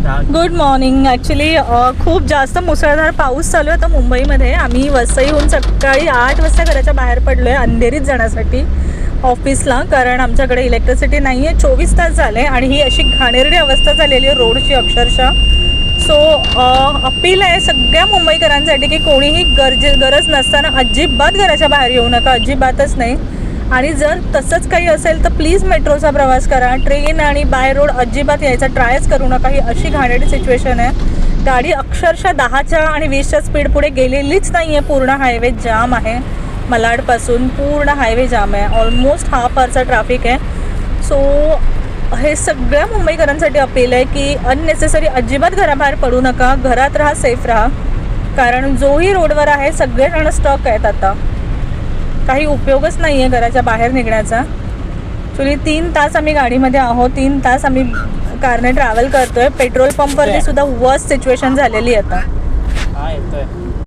Good morning. Actually खूप जास्त मुसळधार पाऊस चालू आहे आता मुंबईमध्ये. आम्ही वसईहून सकाळी 8 वाजता घराच्या बाहेर पडलो आहे अंधेरीत जाण्यासाठी ऑफिसला, कारण आमच्याकडे इलेक्ट्रिसिटी नाही आहे. 24 तास झाले आणि ही अशी घाणेरडी अवस्था झालेली आहे रोडची अक्षरशः. सो अपील आहे सगळ्या मुंबईकरांसाठी की कोणीही गरज नसताना अजिबात घराच्या बाहेर येऊ नका, अजिबातच नाही. आणि जर तसंच काही असेल तर प्लीज मेट्रोचा प्रवास करा. ट्रेन आणि बाय रोड अजिबात यायचा ट्रायच करू नका. ही अशी घाणेरडी सिच्युएशन आहे. गाडी अक्षरशः 10च्या आणि 20च्या स्पीड पुढे गेलेलीच नाही आहे. पूर्ण हायवे जाम आहे. मलाडपासून पूर्ण हायवे जाम आहे. ऑलमोस्ट हाफ आवरचा ट्रॅफिक आहे. सो हे सगळ्या मुंबईकरांसाठी अपील आहे की अननेसेसरी अजिबात घराबाहेर पडू नका. घरात राहा, सेफ राहा. कारण जोही रोडवर आहे सगळेजण स्टक आहेत आता. काही उपयोगच नाही आहे घराच्या बाहेर निघण्याचा. ॲक्च्युली 3 तास आम्ही गाडीमध्ये आहोत. 3 तास आम्ही कारने ट्रॅव्हल करतो आहे. पेट्रोल पंपवरती सुद्धा वर्स्ट सिच्युएशन झालेली आता.